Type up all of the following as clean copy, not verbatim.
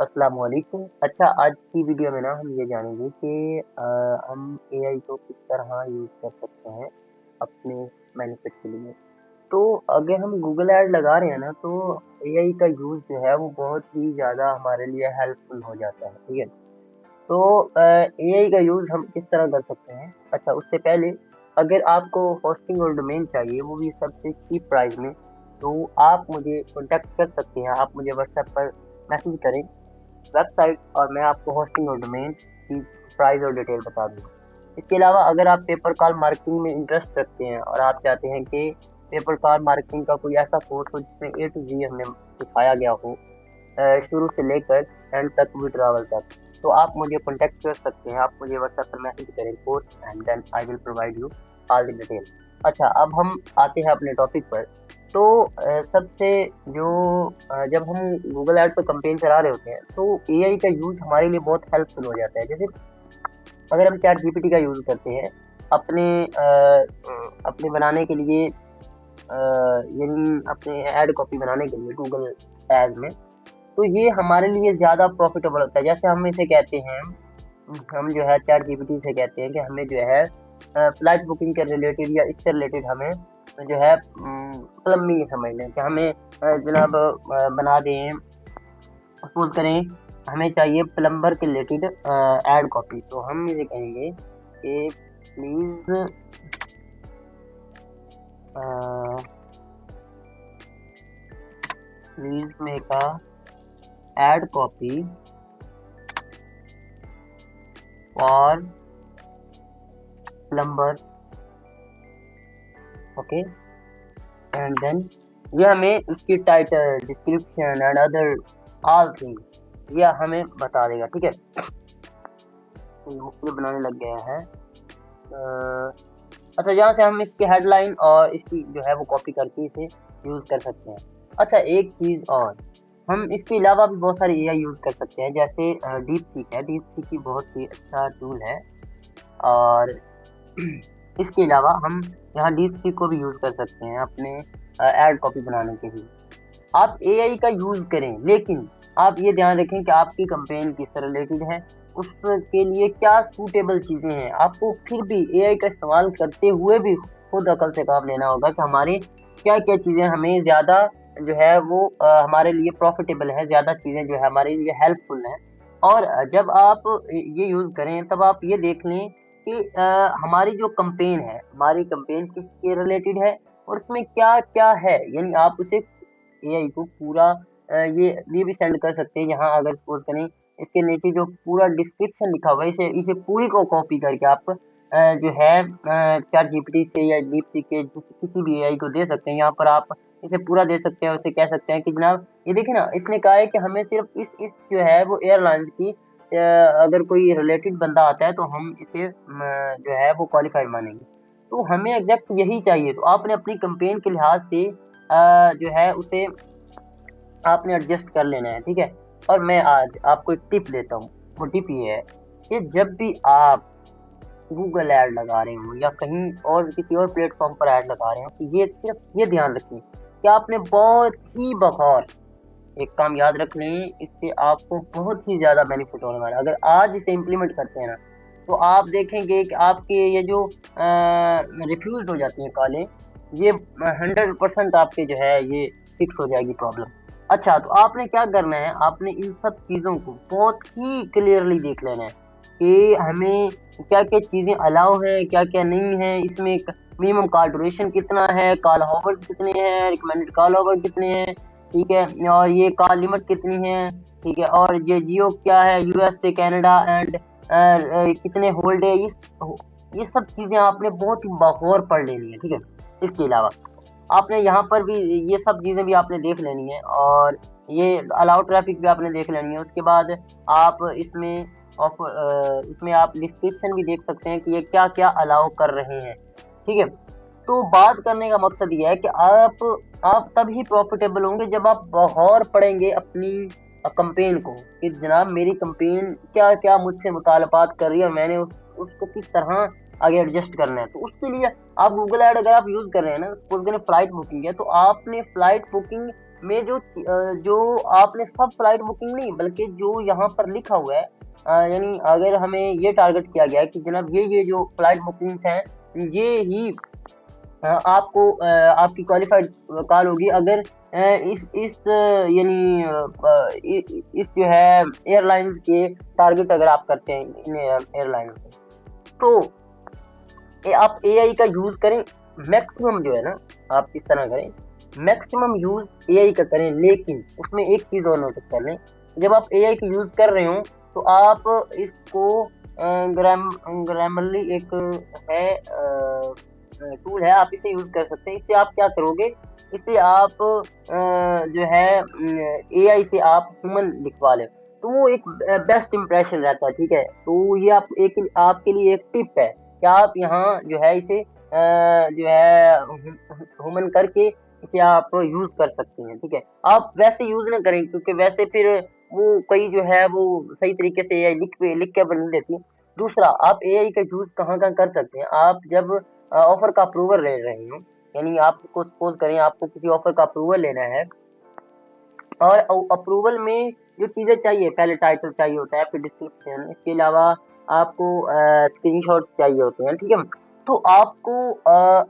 अस्सलाम वालेकुम। अच्छा, आज की वीडियो में ना हम ये जानेंगे कि हम एआई को किस तरह यूज़ कर सकते हैं अपने बेनिफिट के लिए। तो अगर हम गूगल ऐड लगा रहे हैं ना, तो एआई का यूज़ जो है वो बहुत ही ज़्यादा हमारे लिए हेल्पफुल हो जाता है, ठीक है? तो एआई का यूज़ हम किस तरह कर सकते हैं? अच्छा, उससे पहले अगर आपको होस्टिंग और डोमेन चाहिए, वो भी सबसे चीप प्राइस में, तो आप मुझे कॉन्टैक्ट कर सकते हैं। आप मुझे व्हाट्सएप पर मैसेज करें वेबसाइट और मैं आपको होस्टिंग और डोमेन की प्राइस और डिटेल बता दूँगा। इसके अलावा अगर आप पेपर कॉल मार्केटिंग में इंटरेस्ट रखते हैं और आप चाहते हैं कि पेपर कॉल मार्केटिंग का कोई ऐसा कोर्स हो जिसमें ए टू जी हमें सिखाया गया हो, शुरू से लेकर एंड तक विड्रॉवल तक, तो आप मुझे कॉन्टैक्ट कर सकते हैं। आप मुझे व्हाट्सएप पर मैसेज करें course and then I will provide you all the detail. अच्छा, अब हम आते हैं अपने टॉपिक पर। तो सबसे जो जब हम गूगल ऐड पे कैंपेन चला रहे होते हैं, तो एआई का यूज़ हमारे लिए बहुत हेल्पफुल हो जाता है। जैसे अगर हम चैट जीपीटी का यूज़ करते हैं अपने अपने बनाने के लिए, यानी अपने ऐड कॉपी बनाने के लिए गूगल एड्स में, तो ये हमारे लिए ज़्यादा प्रॉफिटेबल होता है। जैसे हम इसे कहते हैं, हम जो है चैट जीपीटी से कहते हैं कि हमें जो है फ्लाइट बुकिंग के रिलेटेड या इससे रिलेटेड हमें जो है प्लम्बिंग समझ लें कि हमें जनाब बना दें। सपोज करें हमें चाहिए प्लम्बर के रिलेटेड ऐड कॉपी, तो हम ये कहेंगे कि please please make a ad copy for plumber, okay, and then ये हमें इसकी title, description and other all thing ये हमें बता देगा, ठीक है। मुख्तलिफ बनाने लग गया है। अच्छा, यहाँ से हम इसकी हेडलाइन और इसकी जो है वो कॉपी करके इसे यूज़ कर सकते हैं। अच्छा, एक चीज़ और, हम इसके अलावा भी बहुत सारी एआई यूज़ कर सकते हैं। जैसे डीप सीक है, डीप सीक भी बहुत ही अच्छा टूल है। और इसके अलावा हम यहाँ डीप सीक को भी यूज़ कर सकते हैं अपने ऐड कॉपी बनाने के लिए। आप एआई का यूज़ करें, लेकिन आप ये ध्यान रखें कि आपकी कैंपेन किससे रिलेटेड है, उसके लिए क्या सूटेबल चीज़ें हैं। आपको फिर भी एआई का इस्तेमाल करते हुए भी खुद अकल से काम लेना होगा कि हमारी क्या-क्या चीज़ें हमें ज़्यादा जो है वो हमारे लिए प्रॉफ़िटेबल है, ज़्यादा चीज़ें जो है हमारे लिए हेल्पफुल हैं। और जब आप ये यूज़ करें, तब आप ये देख लें कि हमारी जो कैंपेन है, हमारी कैंपेन किसके रिलेटेड है और उसमें क्या-क्या है। यानी आप उसे एआई को पूरा ये भी सेंड कर सकते हैं। यहाँ अगर सपोज़ करें इसके नीचे जो पूरा डिस्क्रिप्शन लिखा हुआ है, इसे इसे पूरी को कॉपी करके आप जो है चैट जीपीटी से या डीपसीक के किसी भी एआई को दे सकते हैं। यहाँ पर आप इसे पूरा दे सकते हैं, उसे कह सकते हैं कि जनाब ये देखिए ना, इसने कहा है कि हमें सिर्फ़ इस जो है वो एयरलाइन्स की अगर कोई रिलेटेड बंदा आता है तो हम इसे जो है वो क्वालिफ़ाइड मानेंगे। तो हमें एग्ज़ैक्ट यही चाहिए। तो आपने अपनी कैंपेन के लिहाज़ से जो है उसे आपने एडजस्ट कर लेना है, ठीक है? और मैं आज आपको एक टिप देता हूँ, वो टिप ये है कि जब भी आप गूगल ऐड लगा रहे हों या कहीं और किसी और प्लेटफ़ॉर्म पर ऐड लगा रहे हों, तो ये सिर्फ़ ये ध्यान रखें कि आपने बहुत ही बग़ौर एक काम याद रख लें, इससे आपको बहुत ही ज़्यादा बेनिफिट होने वाला है। अगर आज इसे इम्प्लीमेंट करते हैं ना, तो आप देखेंगे कि आपके ये जो रिफ्यूज़्ड हो जाती हैं कॉलें, ये 100% आपके जो है ये फिक्स हो जाएगी प्रॉब्लम। अच्छा, तो आपने क्या करना है, आपने इन सब चीज़ों को बहुत ही क्लियरली देख लेना है कि हमें क्या-क्या चीज़ें अलाउ हैं, क्या-क्या नहीं है। इसमें एक मिनिमम कॉल ड्यूरेशन कितना है, कॉल हॉवर्स कितने हैं, रिकमेंडेड कॉल हॉवर कितने हैं, ठीक है? और ये कॉल लिमिट कितनी है, ठीक है? और ये जियो क्या है, यूएसए, कनाडा एंड कितने होल्ड है, ये सब चीज़ें आपने बहुत ही बगौर पढ़ लेनी है, ठीक है? इसके अलावा आपने यहाँ पर भी ये सब चीज़ें भी आपने देख लेनी है और ये अलाउ ट्रैफिक भी आपने देख लेनी है। उसके बाद आप इसमें आप डिस्क्रिप्शन भी देख सकते हैं कि ये क्या-क्या अलाउ कर रहे हैं, ठीक है? तो बात करने का मकसद ये है कि आप तभी प्रॉफ़िटेबल होंगे जब आप बगौर पढ़ेंगे अपनी कैंपेन को कि जनाब मेरी कैंपेन क्या-क्या मुझसे मुतालबात कर रही है और मैंने उसको किस तरह आगे एडजस्ट करना है। तो उसके लिए आप गूगल ऐड अगर आप यूज़ कर रहे हैं ना, सपोज़ करें फ्लाइट बुकिंग है, तो आपने फ्लाइट बुकिंग में जो आपने सब फ्लाइट बुकिंग नहीं, बल्कि जो यहाँ पर लिखा हुआ है, यानी अगर हमें ये टारगेट किया गया है कि जनाब ये जो फ्लाइट बुकिंग्स हैं, ये ही आपको आपकी क्वालिफाइड कॉल होगी अगर इस यानी इस जो है एयरलाइंस के टारगेट अगर आप करते हैं इन एयरलाइंस से, तो आप एआई का यूज करें मैक्सिमम जो है ना, आप इस तरह करें, मैक्सिमम यूज एआई का करें। लेकिन उसमें एक चीज और नोटिस कर लें, जब आप एआई का यूज कर रहे हो तो आप इसको ग्रामरली एक है टूल है, आप इसे यूज कर सकते हैं। इससे आप क्या करोगे, इससे आप जो है एआई से आप ह्यूमन लिखवा ले, तो वो एक बेस्ट इंप्रेशन रहता है। ठीक है, तो ये आप एक आपके लिए एक टिप है कि आप यहाँ जो है इसे जो है ह्यूमन करके इसे आप यूज कर सकते हैं। ठीक है, आप वैसे यूज ना करें, क्योंकि वैसे फिर वो कई जो है वो सही तरीके से एआई लिख के बन देती है। दूसरा, आप एआई का यूज कहाँ कहाँ कर सकते हैं, आप जब ऑफर का अप्रूवल ले रहे हो, यानी आपको सपोज करें आपको किसी ऑफर का अप्रूवल लेना है, और अप्रूवल में जो चीज़ें चाहिए, पहले टाइटल चाहिए होता है, फिर डिस्क्रिप्शन, इसके अलावा आपको स्क्रीनशॉट चाहिए होते हैं। ठीक है, तो आपको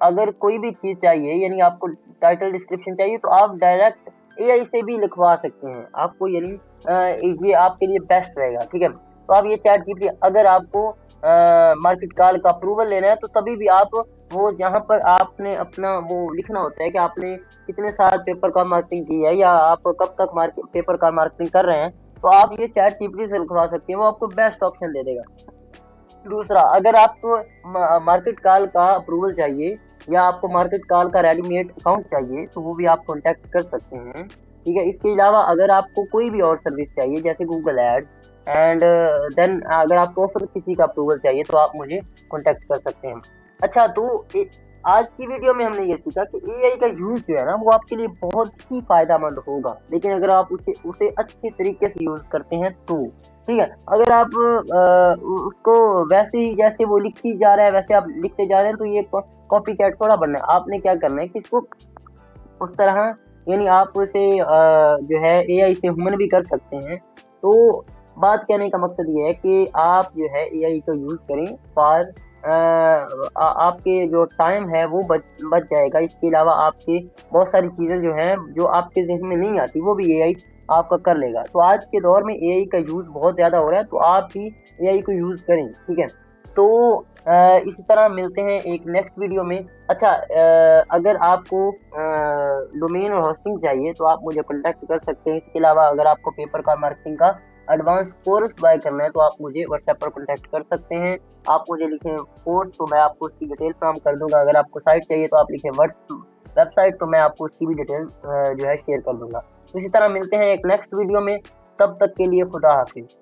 अगर कोई भी चीज़ चाहिए, यानी आपको टाइटल डिस्क्रिप्शन चाहिए, तो आप डायरेक्ट एआई से भी लिखवा सकते हैं आपको, यानी ये आपके लिए बेस्ट रहेगा। ठीक है, तो आप ये चैट जीपीटी, अगर आपको मार्केट कॉल का अप्रूवल लेना है, तो तभी भी आप वो जहाँ पर आपने अपना वो लिखना होता है कि आपने कितने साल पेपर का मार्केटिंग की है, या आप कब तक पेपर का मार्केटिंग कर रहे हैं, तो आप ये चैट जीपीटी से लिखवा सकते हैं, वो आपको बेस्ट ऑप्शन दे देगा। दूसरा, अगर आपको मार्केट कॉल का अप्रूवल चाहिए, या आपको मार्केट कॉल का रेडीमेड अकाउंट चाहिए, तो वो भी आप कॉन्टैक्ट कर सकते हैं। ठीक है, इसके अलावा अगर आपको कोई भी और सर्विस चाहिए जैसे गूगल एड एंड देन अगर आपको फिर किसी का अप्रूवल चाहिए, तो आप मुझे कॉन्टैक्ट कर सकते हैं। अच्छा, तो आज की वीडियो में हमने ये सीखा कि एआई का यूज जो है ना, वो आपके लिए बहुत ही फायदेमंद होगा, लेकिन अगर आप उसे अच्छे तरीके से यूज करते हैं तो। ठीक है, अगर आप उसको वैसे ही जैसे वो लिखी जा रहा है वैसे आप लिखते जा रहे हैं, तो ये कॉपी कैट थोड़ा बनना है। आपने क्या करना है कि इसको उस तरह, यानी आप उसे जो है एआई से ह्यूमन भी कर सकते हैं। तो बात कहने का मकसद ये है कि आप जो है एआई का यूज़ करें फॉर आपके जो टाइम है वो बच जाएगा। इसके अलावा आपके बहुत सारी चीज़ें जो हैं जो आपके ज़हन में नहीं आती, वो भी एआई आपका कर लेगा। तो आज के दौर में एआई का यूज़ बहुत ज़्यादा हो रहा है, तो आप भी एआई को यूज़ करें। ठीक है, तो इसी तरह मिलते हैं एक नेक्स्ट वीडियो में। अच्छा, अगर आपको डोमेन और होस्टिंग चाहिए तो आप मुझे कॉन्टैक्ट कर सकते हैं। इसके अलावा अगर आपको पेपर का मार्केटिंग का एडवांस कोर्स बाय करना है, तो आप मुझे व्हाट्सएप पर कॉन्टैक्ट कर सकते हैं। आप मुझे लिखें कोर्स, तो मैं आपको उसकी डिटेल फ्राहम कर दूंगा। अगर आपको साइट चाहिए तो आप लिखें वेबसाइट, तो मैं आपको उसकी भी डिटेल जो है शेयर कर दूंगा। तो इसी तरह मिलते हैं एक नेक्स्ट वीडियो में, तब तक के लिए खुदा हाफिज।